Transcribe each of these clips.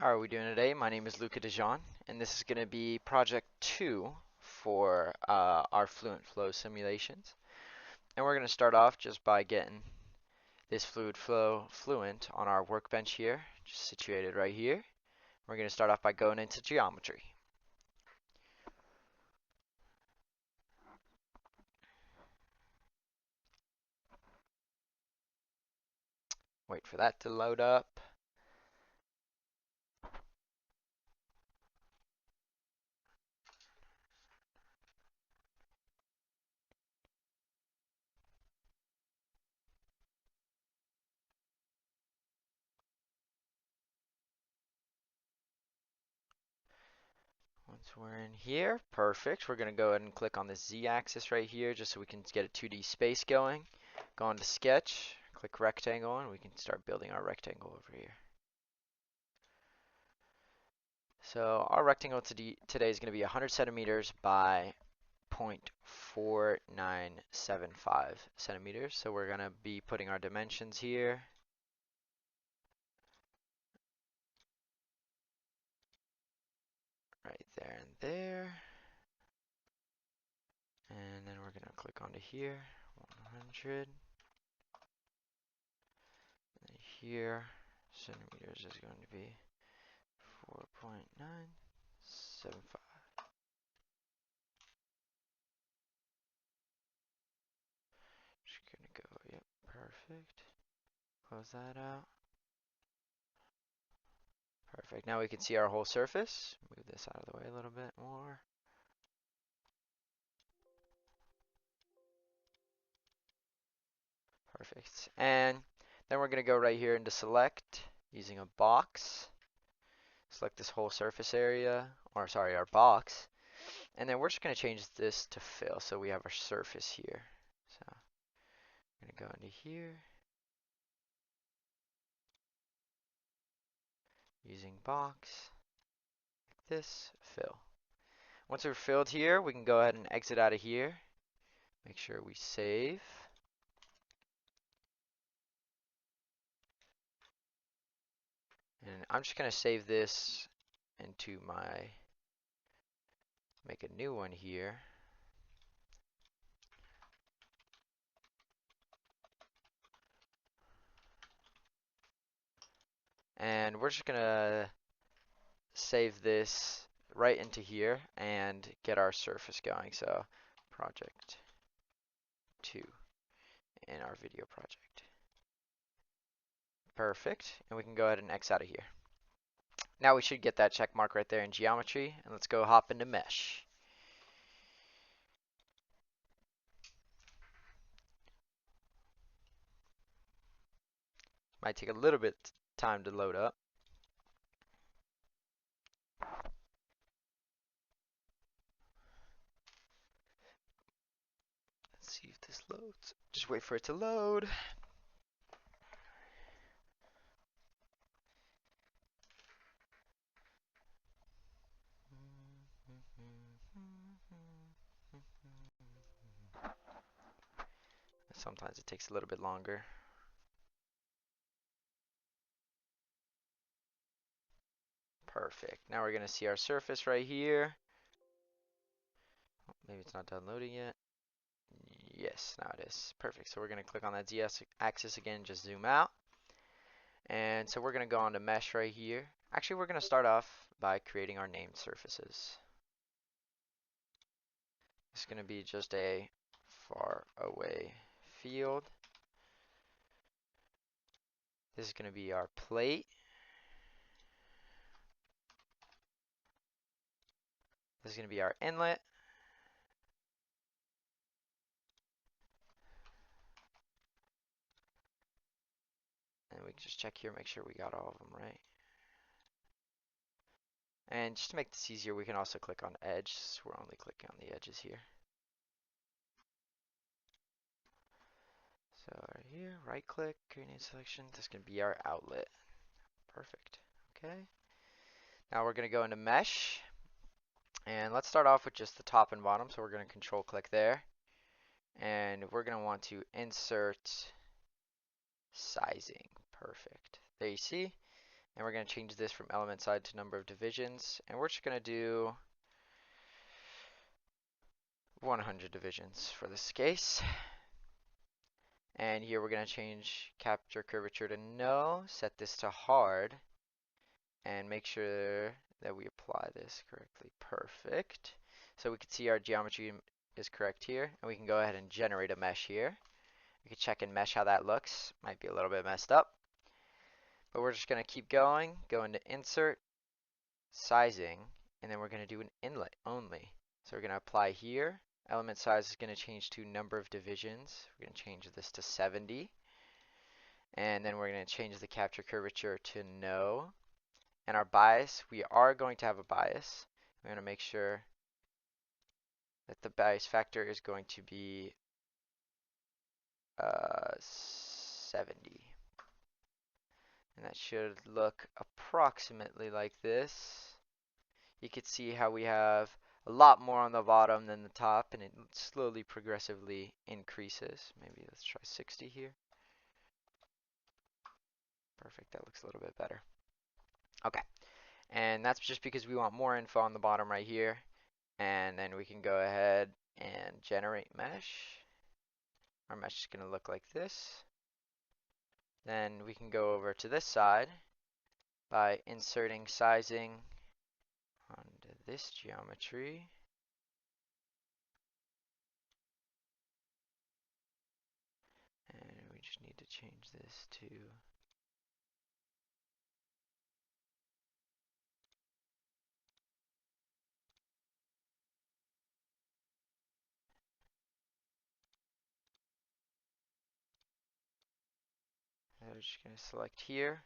How are we doing today? My name is Luca DeJean, and this is going to be project 2 for our Fluent Flow simulations. And we're going to start off just by getting this fluid flow fluent on our workbench here, just situated right here. We're going to start off by going into geometry. Wait for that to load up. Once we're in here, perfect. We're going to go ahead and click on the Z-axis right here just so we can get a 2D space going. Go on to sketch, click rectangle, and we can start building our rectangle over here. So our rectangle today is going to be 100 centimeters by 0.4975 centimeters. So we're going to be putting our dimensions here. Right there and there. And then we're going to click onto here, 100. And here, centimeters is going to be 4.975. Just going to go, yep, perfect. Close that out. Perfect. Now we can see our whole surface. Move this out of the way a little bit more. Perfect. And then we're going to go right here into select using a box. Select this whole surface area, or sorry, our box. And then we're just going to change this to fill so we have our surface here. So I'm going to go into here. Using box, like this, fill. Once we're filled here, we can go ahead and exit out of here. Make sure we save. And I'm just going to save this into make a new one here. And we're just going to save this right into here and get our surface going. So project 2 in our video project. Perfect. And we can go ahead and X out of here. Now we should get that check mark right there in geometry. And let's go hop into mesh. Might take a little bit time to load up. Let's see if this loads. Just wait for it to load. Sometimes it takes a little bit longer. Perfect. Now we're going to see our surface right here. Oh, maybe it's not done loading yet. Yes, now it is. Perfect. So we're going to click on that Z-axis again, just zoom out. And so we're going to go on to mesh right here. Actually, we're going to start off by creating our named surfaces. It's going to be just a far away field. This is going to be our plate. This is going to be our inlet. And we can just check here, make sure we got all of them right. And just to make this easier, we can also click on edge. So we're only clicking on the edges here. So right here, right click, create a selection. This is going to be our outlet. Perfect. Okay. Now we're going to go into mesh. And let's start off with just the top and bottom. So we're going to control click there. And we're going to want to insert sizing. Perfect. There you see. And we're going to change this from element side to number of divisions. And we're just going to do 100 divisions for this case. And here we're going to change capture curvature to no, set this to hard, and make sure that we apply this correctly. Perfect. So we can see our geometry is correct here, and we can go ahead and generate a mesh here. We can check in mesh how that looks. Might be a little bit messed up, but we're just going to keep going. Go into insert, sizing, and then we're going to do an inlet only. So we're going to apply here. Element size is going to change to number of divisions. We're going to change this to 70. And then we're going to change the capture curvature to no. And our bias, we are going to have a bias. We're going to make sure that the bias factor is going to be 70. And that should look approximately like this. You can see how we have a lot more on the bottom than the top, and it slowly progressively increases. Maybe let's try 60 here. Perfect, that looks a little bit better. Okay, and that's just because we want more info on the bottom right here. And then we can go ahead and generate mesh. Our mesh is going to look like this. Then we can go over to this side by inserting sizing onto this geometry. And we just need to change this to I'm just going to select here,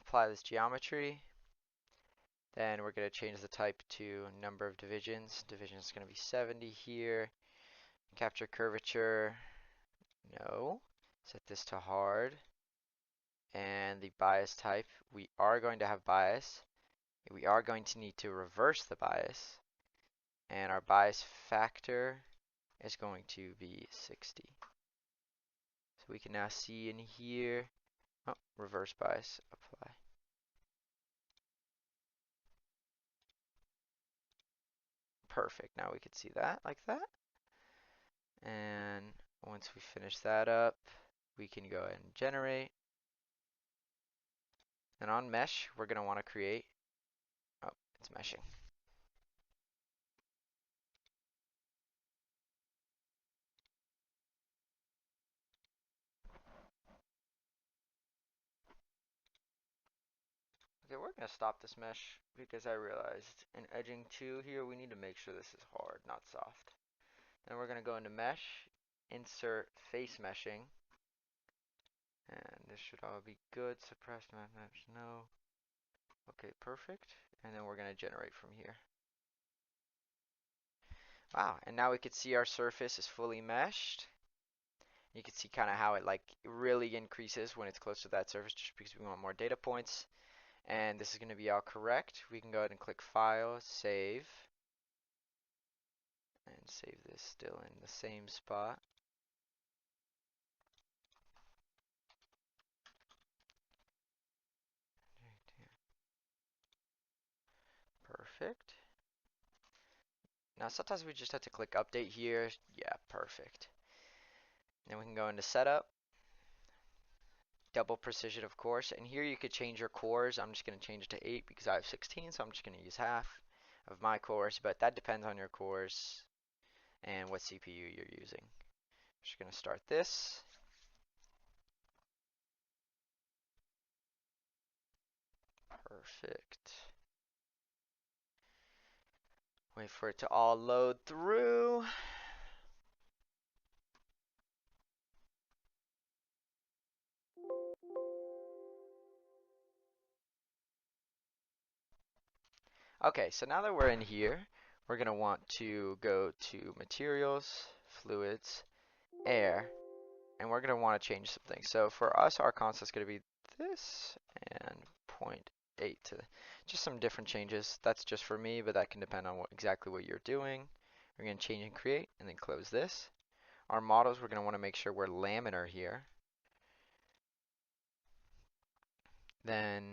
apply this geometry. Then we're going to change the type to number of divisions. Division is going to be 70 here. Capture curvature, no. Set this to hard. And the bias type, we are going to have bias. We are going to need to reverse the bias. And our bias factor is going to be 60. So we can now see in here, oh, reverse bias, apply. Perfect, now we can see that like that. And once we finish that up, we can go ahead and generate. And on mesh, we're going to want to create, oh, it's meshing. Okay, we're going to stop this mesh because I realized in edging 2 here, we need to make sure this is hard, not soft. Then we're going to go into mesh, insert face meshing. And this should all be good. Suppressed map mesh, no. Okay, perfect. And then we're going to generate from here. Wow, and now we can see our surface is fully meshed. You can see kind of how it like really increases when it's close to that surface just because we want more data points. And this is going to be all correct. We can go ahead and click File, Save. And save this still in the same spot. Perfect. Now sometimes we just have to click Update here. Yeah, perfect. Then we can go into Setup. Double precision, of course. And here you could change your cores. I'm just going to change it to 8 because I have 16, so I'm just going to use half of my cores. But that depends on your cores and what CPU you're using. Just going to start this. Perfect. Wait for it to all load through. Okay, so now that we're in here, we're going to want to go to Materials, Fluids, Air, and we're going to want to change some things. So for us, our constant is going to be this and 0.8 to just some different changes. That's just for me, but that can depend on exactly what you're doing. We're going to change and create and then close this. Our models, we're going to want to make sure we're laminar here. Then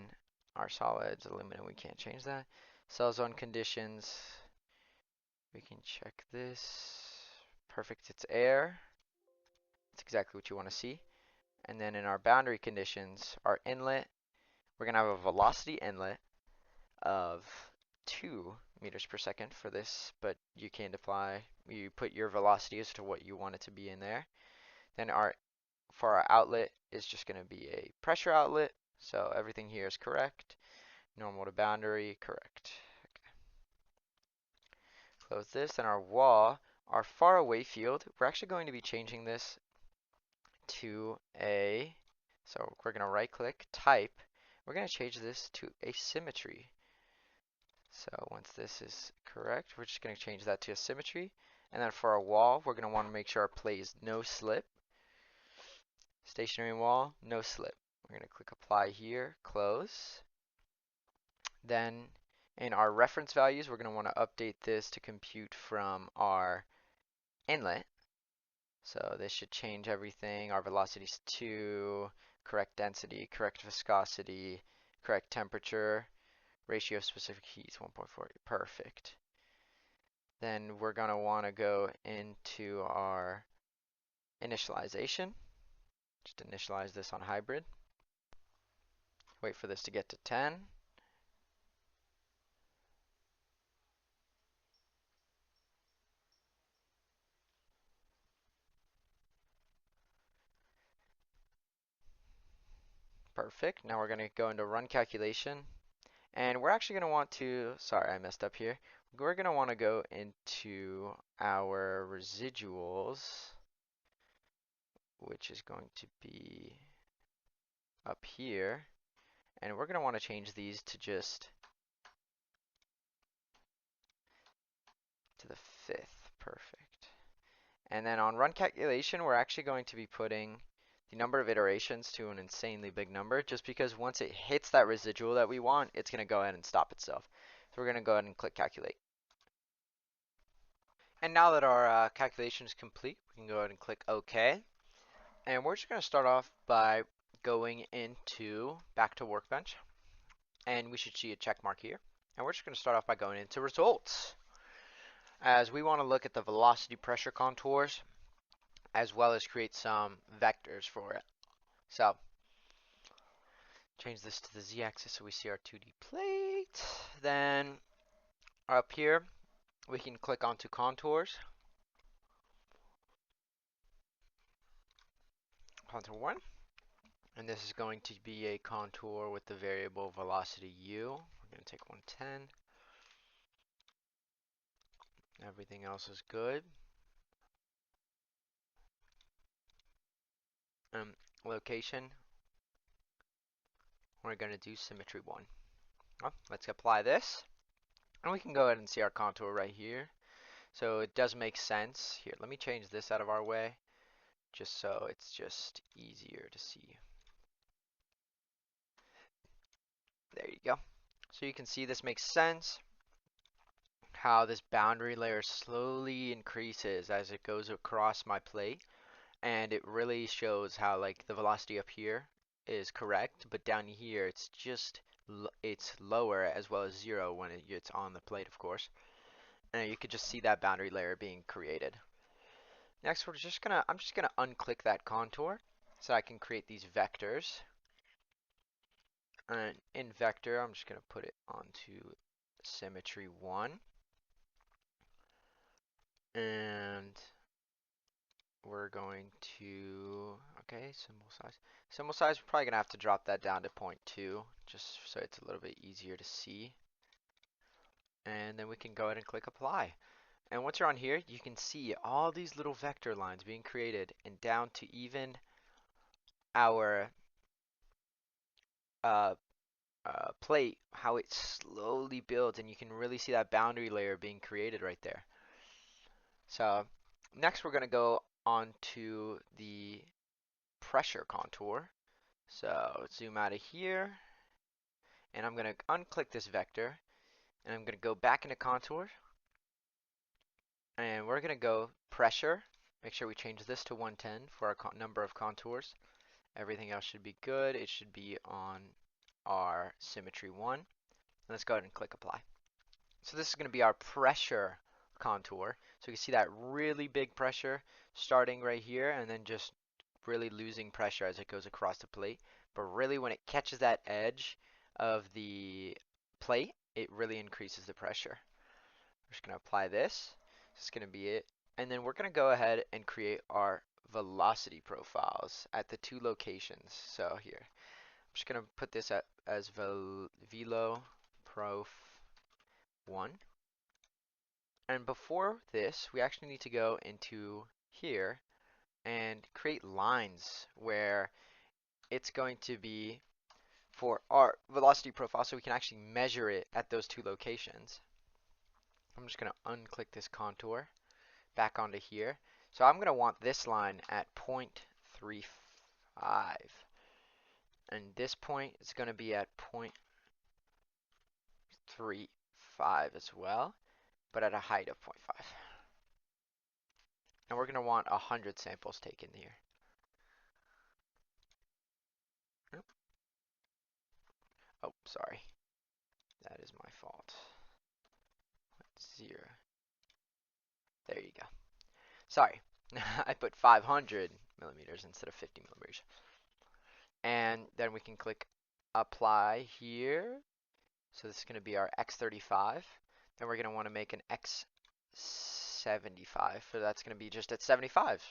our solids, aluminum, we can't change that. Cell zone conditions, we can check this. Perfect, it's air. That's exactly what you want to see. And then in our boundary conditions, our inlet, we're going to have a velocity inlet of 2 meters per second for this, but you can apply, you put your velocity as to what you want it to be in there. Then for our outlet is just going to be a pressure outlet, so everything here is correct. Normal to boundary, correct. Okay. Close this, and our wall, our far away field, we're actually going to be changing this to so we're going to right click, type, we're going to change this to a symmetry. So once this is correct, we're just going to change that to a symmetry. And then for our wall, we're going to want to make sure our plate is no slip. Stationary wall, no slip. We're going to click apply here, close. Then in our reference values, we're going to want to update this to compute from our inlet. So this should change everything. Our velocity is 2, correct density, correct viscosity, correct temperature, ratio of specific heat is 1.4. Perfect. Then we're going to want to go into our initialization. Just initialize this on hybrid. Wait for this to get to 10. Perfect. Now we're going to go into run calculation. And we're actually going to want to, sorry, I messed up here. We're going to want to go into our residuals, which is going to be up here. And we're going to want to change these to just to the 5th. Perfect. And then on run calculation, we're actually going to be putting the number of iterations to an insanely big number, just because once it hits that residual that we want, it's going to go ahead and stop itself. So we're going to go ahead and click calculate. And now that our calculation is complete, we can go ahead and click OK. And we're just going to start off by going into back to Workbench. And we should see a check mark here. And we're just going to start off by going into results, as we want to look at the velocity pressure contours as well as create some vectors for it. So change this to the z-axis so we see our 2D plate. Then up here we can click onto contours. Contour 1. And this is going to be a contour with the variable velocity u. We're going to take 110. Everything else is good. Location, we're going to do symmetry 1. Well, let's apply this. And we can go ahead and see our contour right here. So it does make sense. Here, let me change this out of our way, just so it's just easier to see. There you go. So you can see this makes sense, how this boundary layer slowly increases as it goes across my plate. And it really shows how like the velocity up here is correct, but down here it's just it's lower as well as 0 when it's on the plate, of course. And you could just see that boundary layer being created. Next, I'm just gonna unclick that contour so I can create these vectors. And in vector, I'm just gonna put it onto symmetry 1. And we're going to, okay, symbol size. Symbol size, we're probably going to have to drop that down to 0.2, just so it's a little bit easier to see. And then we can go ahead and click apply. And once you're on here, you can see all these little vector lines being created, and down to even our plate, how it slowly builds, and you can really see that boundary layer being created right there. So next we're going to go on to the pressure contour. So zoom out of here, and I'm going to unclick this vector, and I'm going to go back into contour, and we're going to go pressure. Make sure we change this to 110 for our number of contours. Everything else should be good. It should be on our symmetry 1. Let's go ahead and click apply. So this is going to be our pressure contour. So you can see that really big pressure starting right here and then just really losing pressure as it goes across the plate. But really when it catches that edge of the plate, it really increases the pressure. We're just going to apply this. This is going to be it. And then we're going to go ahead and create our velocity profiles at the two locations. So here, I'm just going to put this as velo prof 1. And before this, we actually need to go into here and create lines where it's going to be for our velocity profile so we can actually measure it at those two locations. I'm just going to unclick this contour back onto here. So I'm going to want this line at 0.35. And this point is going to be at 0.35 as well, but at a height of 0.5. And we're going to want 100 samples taken here. Oh, sorry. That is my fault. 0. There you go. Sorry. I put 500 millimeters instead of 50 millimeters. And then we can click apply here. So this is going to be our X35. Then we're going to want to make an X75. So that's going to be just at 75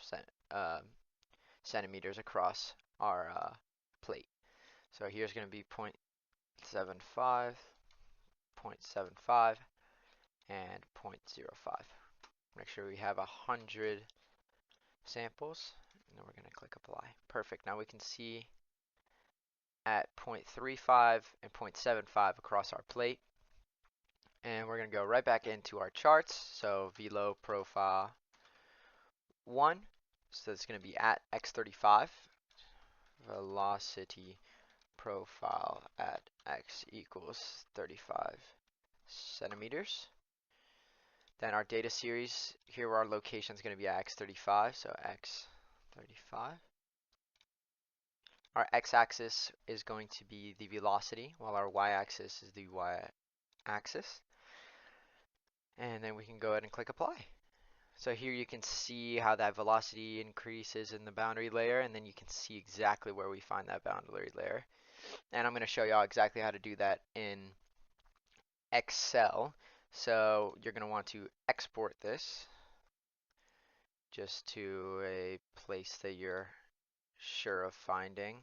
centimeters across our plate. So here's going to be 0.75, 0.75, and 0.05. Make sure we have 100 samples, and then we're going to click apply. Perfect. Now we can see at 0.35 and 0.75 across our plate. And we're going to go right back into our charts. So velo profile 1. So it's going to be at X35. Velocity profile at X equals 35 centimeters. Then our data series, here our location is going to be at X35, so X35. Our x-axis is going to be the velocity, while our y-axis is the y-axis. And then we can go ahead and click apply. So here you can see how that velocity increases in the boundary layer, and then you can see exactly where we find that boundary layer. And I'm going to show y'all exactly how to do that in Excel. So you're going to want to export this just to a place that you're sure of finding.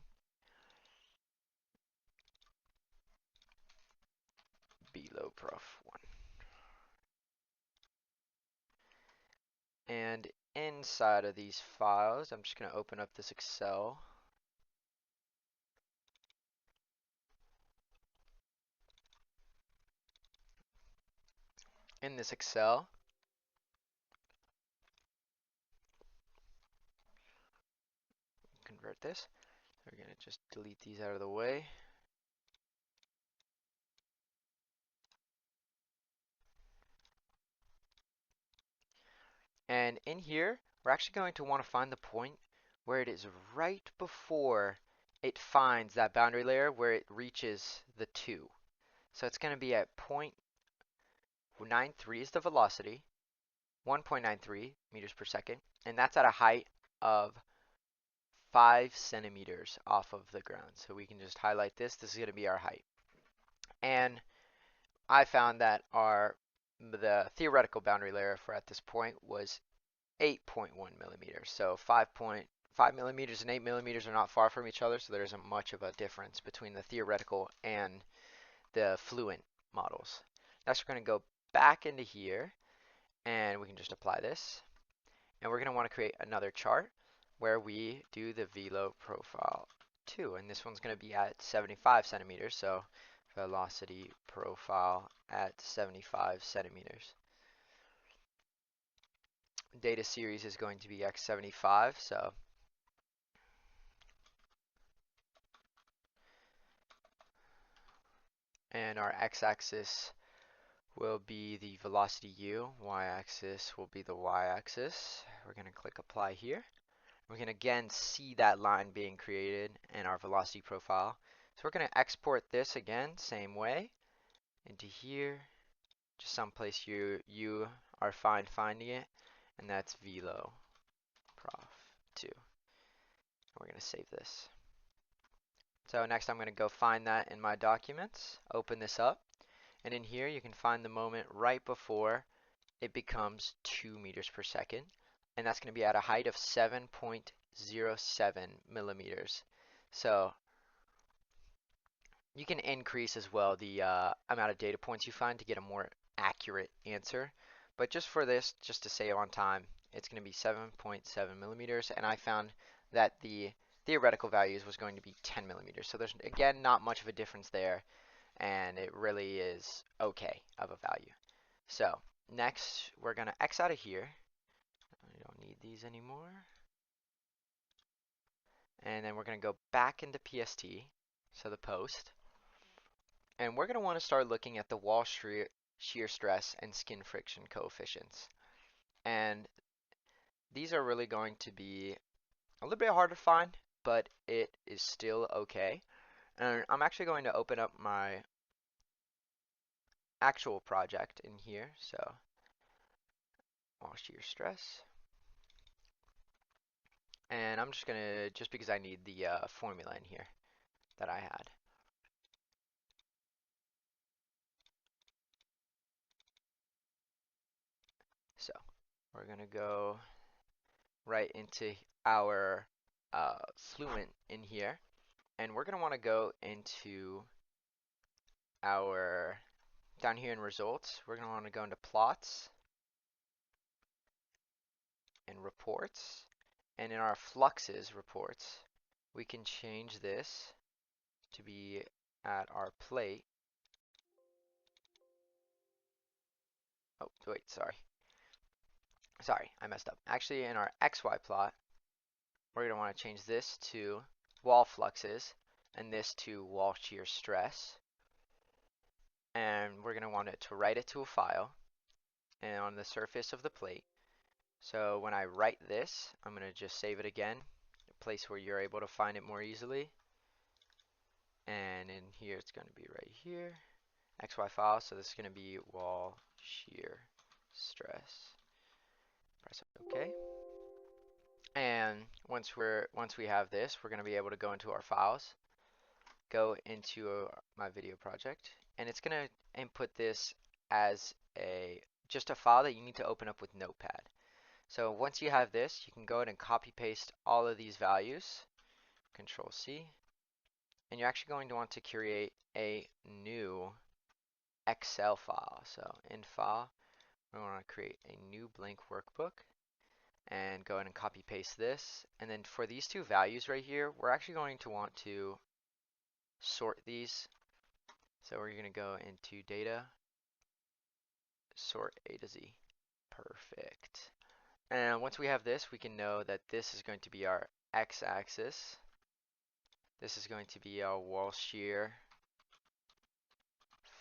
Velo prof 1. And inside of these files, I'm just going to open up this Excel. In this Excel, convert this. We're going to just delete these out of the way. And in here, we're actually going to want to find the point where it is right before it finds that boundary layer where it reaches the 2. So it's going to be at 0.93 is the velocity, 1.93 meters per second, and that's at a height of 5 centimeters off of the ground. So we can just highlight this. This is going to be our height. And I found that the theoretical boundary layer for at this point was 8.1 millimeters. So 5.5 millimeters and 8 millimeters are not far from each other, so there isn't much of a difference between the theoretical and the Fluent models. Next, we're going to go back into here, and we can just apply this. And we're going to want to create another chart where we do the velo profile 2. And this one's going to be at 75 centimeters, so velocity profile at 75 centimeters. Data series is going to be X75, so and our x-axis will be the velocity u, y-axis will be the y-axis. We're going to click apply here. We can again see that line being created in our velocity profile. So we're going to export this again, same way, into here, just someplace you are fine finding it, and that's velo prof 2. We're going to save this. So next I'm going to go find that in my documents, open this up, and in here you can find the moment right before it becomes 2 meters per second, and that's going to be at a height of 7.07 millimeters. So you can increase as well the amount of data points you find to get a more accurate answer. But just for this, just to save on time, it's going to be 7.7 millimeters, and I found that the theoretical values was going to be 10 millimeters. So there's, again, not much of a difference there, and it really is okay of a value. So next, we're going to X out of here. We don't need these anymore. And then we're going to go back into PST, so the post. And we're going to want to start looking at the wall shear stress and skin friction coefficients. And these are really going to be a little bit hard to find, but it is still okay. And I'm actually going to open up my actual project in here. So wall shear stress. And I'm just going to, just because I need the formula in here that I had. So we're going to go right into our Fluent in here. And we're going to want to go into our, down here in results, we're going to want to go into plots and reports. And in our fluxes reports, we can change this to be at our plate. Oh, wait, sorry. Sorry, I messed up. Actually, in our XY plot, we're going to want to change this to wall fluxes and this to wall shear stress. And we're going to want it to write it to a file and on the surface of the plate. So when I write this, I'm going to just save it again, a place where you're able to find it more easily. And in here, it's going to be right here, XY file. So this is going to be wall shear stress. Press OK. And once we have this, we're going to be able to go into our files, go into my video project, and it's going to input this as just a file that you need to open up with Notepad. So once you have this, you can go ahead and copy paste all of these values, Control C, and you're actually going to want to create a new Excel file. So in File, we want to create a new blank workbook and go ahead and copy paste this. And then for these two values right here, we're actually going to want to sort these. So we're going to go into Data, Sort A to Z. Perfect. And once we have this, we can know that this is going to be our x-axis. This is going to be our wall shear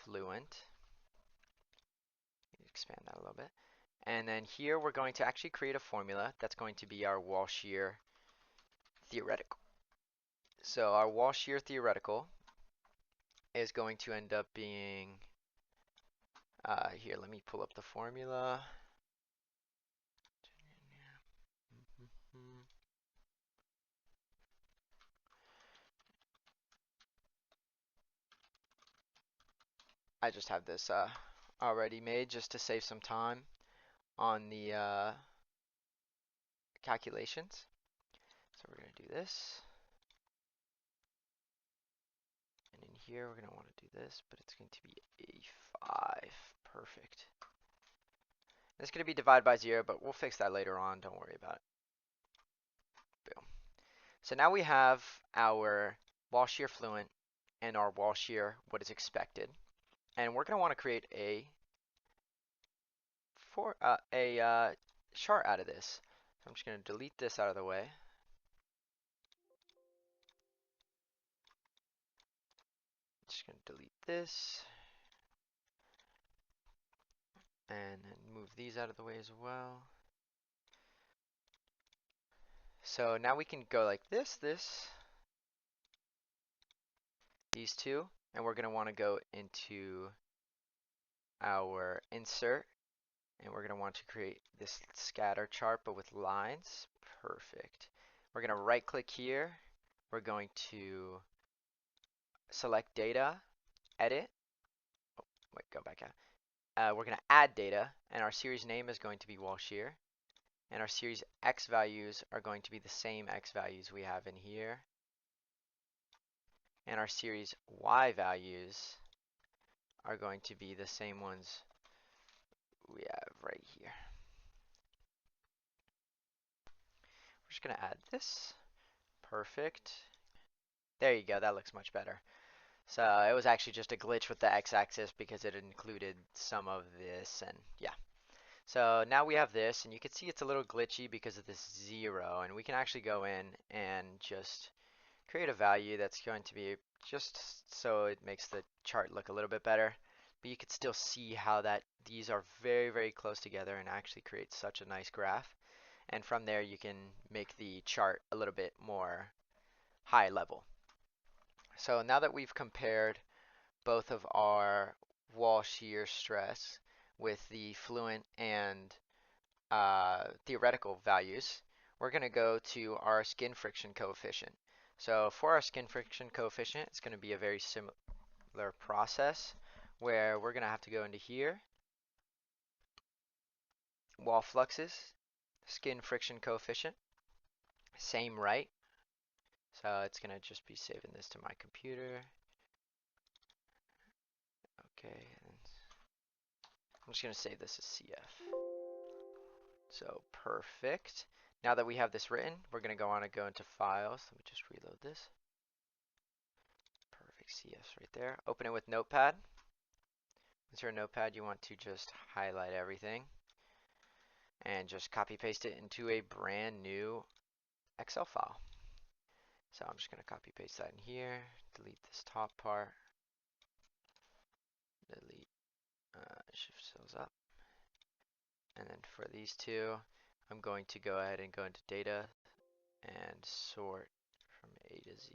Fluent. Expand that a little bit. And then here we're going to actually create a formula that's going to be our wall shear theoretical. So our wall shear theoretical is going to end up being, here, let me pull up the formula. I just have this already made just to save some time on the calculations. So we're going to do this. And in here we're going to want to do this, but it's going to be A5. Perfect. It's going to be divided by 0, but we'll fix that later on. Don't worry about it. Boom. So now we have our wall shear Fluent and our wall shear what is expected. And we're going to want to create a chart out of this. So I'm just going to delete this out of the way. Just going to delete this. And then move these out of the way as well. So now we can go like this, these two, and we're going to want to go into our insert, and we're going to want to create this scatter chart but with lines. Perfect. We're going to right click here. We're going to select data, edit. Oh, wait, go back out. We're going to add data, and our series name is going to be wall shear. And our series X values are going to be the same X values we have in here. And our series Y values are going to be the same ones we have right here. We're just going to add this. Perfect. There you go. That looks much better. So it was actually just a glitch with the x-axis because it included some of this, and yeah. So now we have this, and you can see it's a little glitchy because of this 0, and we can actually go in and just create a value that's going to be just so it makes the chart look a little bit better. But you can still see how that these are very, very close together and actually create such a nice graph. And from there you can make the chart a little bit more high level. So now that we've compared both of our wall shear stress with the Fluent and theoretical values, we're going to go to our skin friction coefficient. So for our skin friction coefficient, it's going to be a very similar process where we're going to have to go into here, wall fluxes, skin friction coefficient, same right. So it's going to just be saving this to my computer. Okay, I'm just going to save this as CF. So perfect. Now that we have this written, we're going to go on and go into files. Let me just reload this. Perfect, CF's right there. Open it with Notepad. Once you're in Notepad, you want to just highlight everything and just copy paste it into a brand new Excel file. So I'm just going to copy paste that in here, delete this top part, delete shift cells up. And then for these two, I'm going to go ahead and go into data and sort from A to Z.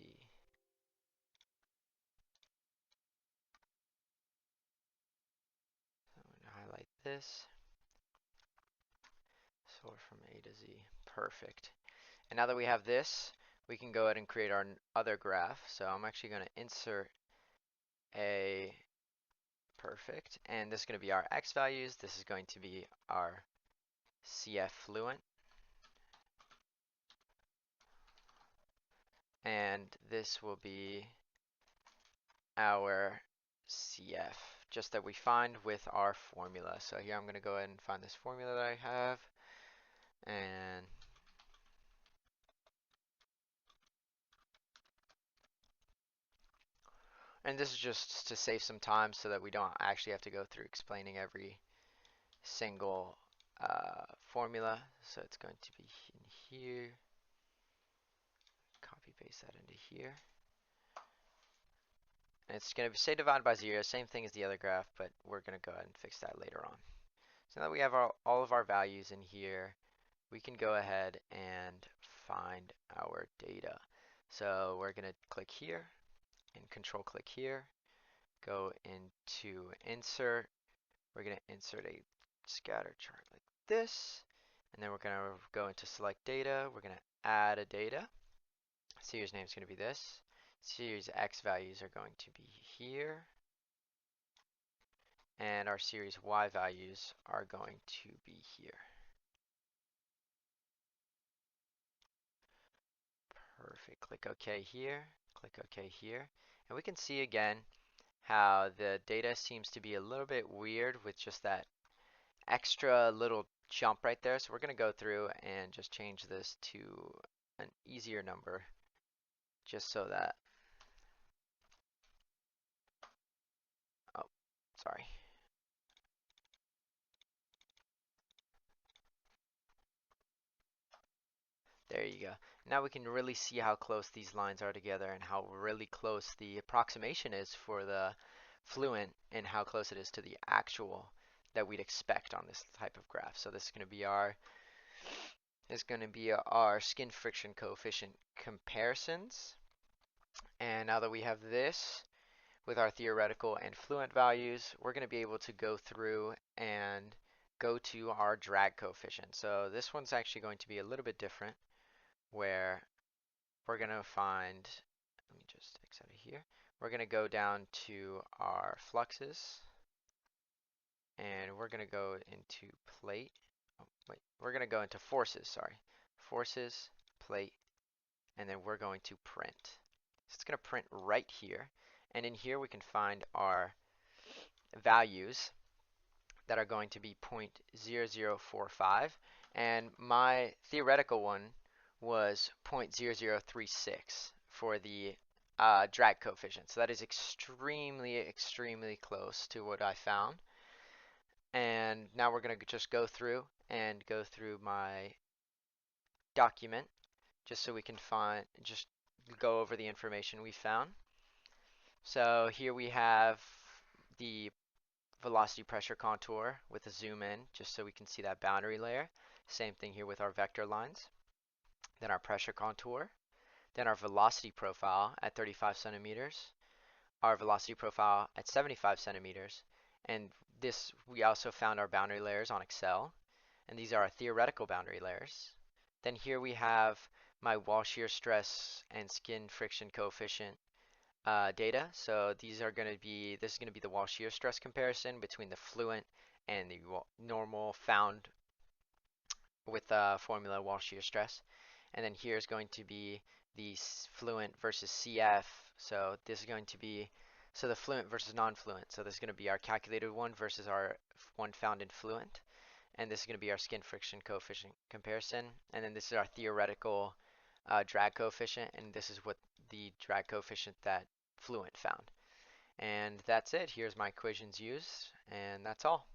So I'm going to highlight this, sort from A to Z. Perfect. And now that we have this, we can go ahead and create our other graph. So I'm actually going to insert a perfect, and this is going to be our X values. This is going to be our CF Fluent. And this will be our CF, just that we find with our formula. So here I'm going to go ahead and find this formula that I have, and this is just to save some time so that we don't actually have to go through explaining every single formula. So it's going to be in here, copy paste that into here. And it's going to say divided by 0, same thing as the other graph, but we're going to go ahead and fix that later on. So now that we have all of our values in here, we can go ahead and find our data. So we're going to click here and control click here, go into insert. We're going to insert a scatter chart like this, and then we're going to go into select data. We're going to add a data. Series name is going to be this. Series X values are going to be here, and our series Y values are going to be here. Perfect. Click OK here, click OK here, and we can see again how the data seems to be a little bit weird with just that extra little jump right there. So we're going to go through and just change this to an easier number, just so that, oh, sorry. There you go. Now we can really see how close these lines are together and how really close the approximation is for the Fluent and how close it is to the actual that we'd expect on this type of graph. So this is going to be our skin friction coefficient comparisons. And now that we have this, with our theoretical and fluent values, we're going to be able to go through and go to our drag coefficient. So this one's actually going to be a little bit different, where we're going to find, let me just exit out of here. We're going to go down to our fluxes, and we're going to go into plate. Oh, wait, we're going to go into forces, sorry. Forces, plate, and then we're going to print. So it's going to print right here. And in here we can find our values that are going to be 0.0045. And my theoretical one was 0.0036 for the drag coefficient. So that is extremely, extremely close to what I found. And now we're going to just go through my document just so we can just go over the information we found. So here we have the velocity pressure contour with a zoom in just so we can see that boundary layer. Same thing here with our vector lines. Then our pressure contour. Then our velocity profile at 35 centimeters. Our velocity profile at 75 centimeters. And this, we also found our boundary layers on Excel. And these are our theoretical boundary layers. Then here we have my wall shear stress and skin friction coefficient data. So these are going to be, this is going to be the wall shear stress comparison between the Fluent and the normal found with formula wall shear stress. And then here is going to be the Fluent versus CF. So this is going to be, so the Fluent versus non-Fluent. So this is going to be our calculated one versus our one found in Fluent. And this is going to be our skin friction coefficient comparison. And then this is our theoretical drag coefficient, and this is what the drag coefficient that Fluent found. And that's it. Here's my equations used, and that's all.